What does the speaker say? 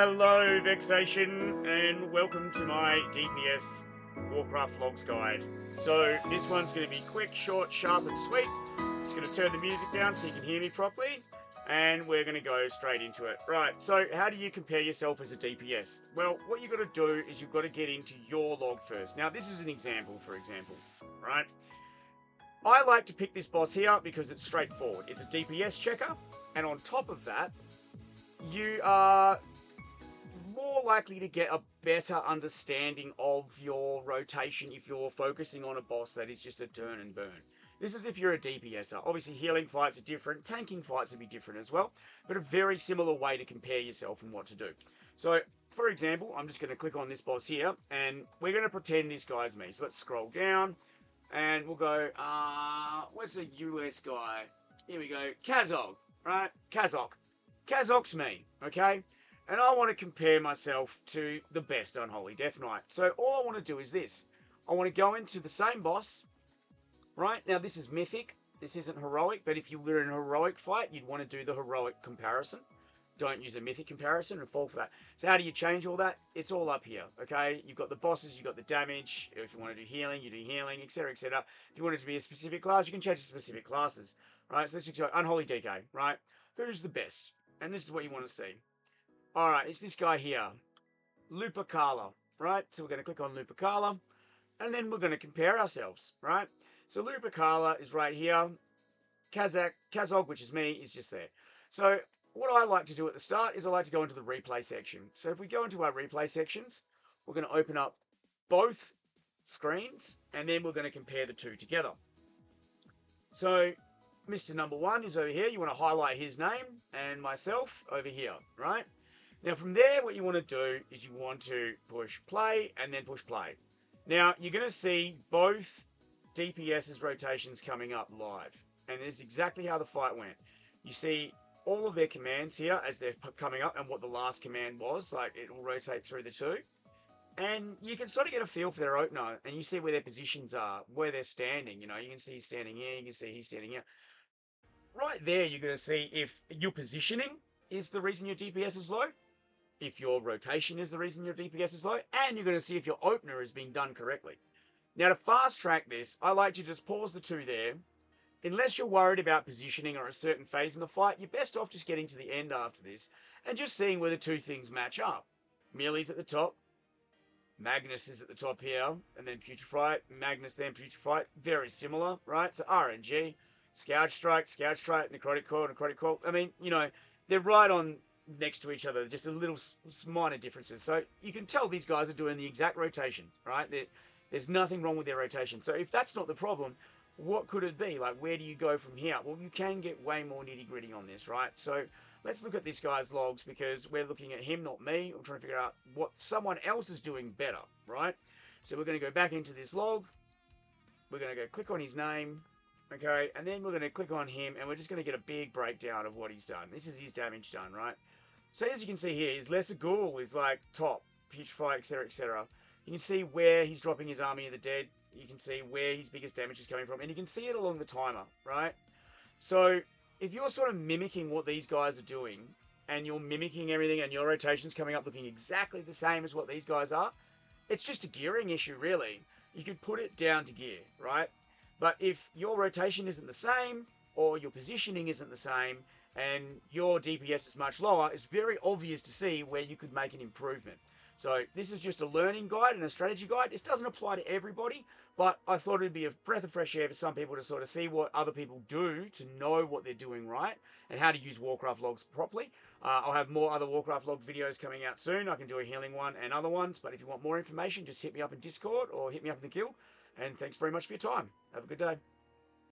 Hello, Vexation, and welcome to my DPS Warcraft Logs Guide. So, this one's going to be quick, short, sharp, and sweet. Just going to turn the music down so you can hear me properly, and we're going to go straight into it. Right, so how do you compare yourself as a DPS? Well, what you've got to do is you've got to get into your log first. Now, this is an example, for example, right? I like to pick this boss here because it's straightforward. It's a DPS checker, and on top of that, you are more likely to get a better understanding of your rotation if you're focusing on a boss that is just a turn and burn. This is if you're a DPSer. Obviously, healing fights are different, tanking fights will be different as well, but a very similar way to compare yourself and what to do. So, for example, I'm just going to click on this boss here, and we're going to pretend this guy's me. So let's scroll down, and we'll go, where's the US guy? Here we go, Kazog, right? Kazok's me, okay? And I want to compare myself to the best Unholy Death Knight. So all I want to do is this. I want to go into the same boss, right? Now this is mythic. This isn't heroic, but if you were in a heroic fight, you'd want to do the heroic comparison. Don't use a mythic comparison and fall for that. So how do you change all that? It's all up here, okay? You've got the bosses, you've got the damage. If you want to do healing, you do healing, etc., etc. If you want it to be a specific class, you can change to specific classes, right? So let's just go Unholy DK, right? Who's the best? And this is what you want to see. Alright, it's this guy here. Lupercala, right? So we're going to click on Lupercala, and then we're going to compare ourselves, right? So Lupercala is right here. Kazog, which is me, is just there. So what I like to do at the start is I like to go into the replay section. So if we go into our replay sections, we're going to open up both screens, and then we're going to compare the two together. So Mr. Number One is over here. You want to highlight his name, and myself over here, right? Now from there, what you want to do is you want to push play and then push play. Now you're going to see both DPS's rotations coming up live. And this is exactly how the fight went. You see all of their commands here as they're coming up and what the last command was. Like it will rotate through the two. And you can sort of get a feel for their opener and you see where their positions are, where they're standing. You know, you can see he's standing here, you can see he's standing here. Right there, you're going to see if your positioning is the reason your DPS is low, if your rotation is the reason your DPS is low, and you're going to see if your opener is being done correctly. Now, to fast track this, I like to just pause the two there. Unless you're worried about positioning or a certain phase in the fight, you're best off just getting to the end after this and just seeing where the two things match up. Meelee's at the top, Magnus is at the top here, and then Putrefy, Magnus, then Putrefy. Very similar, right? So RNG, Scourge Strike, Necrotic Coil. I mean, you know, they're right on next to each other, just a little minor differences. So you can tell these guys are doing the exact rotation, right? There's nothing wrong with their rotation. So if that's not the problem, what could it be? Like, where do you go from here? Well, you can get way more nitty gritty on this, right? So let's look at this guy's logs because we're looking at him, not me. I'm trying to figure out what someone else is doing better, right? So we're going to go back into this log. We're going to go click on his name. Okay, and then we're going to click on him, and we're just going to get a big breakdown of what he's done. This is his damage done, right? So as you can see here, his Lesser Ghoul is like top, Putrefy, etc., etc. You can see where he's dropping his Army of the Dead. You can see where his biggest damage is coming from, and you can see it along the timer, right? So if you're sort of mimicking what these guys are doing, and you're mimicking everything, and your rotation's coming up looking exactly the same as what these guys are, it's just a gearing issue, really. You could put it down to gear, right? But if your rotation isn't the same, or your positioning isn't the same, and your DPS is much lower, it's very obvious to see where you could make an improvement. So this is just a learning guide and a strategy guide. This doesn't apply to everybody, but I thought it'd be a breath of fresh air for some people to sort of see what other people do to know what they're doing right and how to use Warcraft logs properly. I'll have more other Warcraft log videos coming out soon. I can do a healing one and other ones, but if you want more information, just hit me up in Discord or hit me up in the guild. And thanks very much for your time. Have a good day.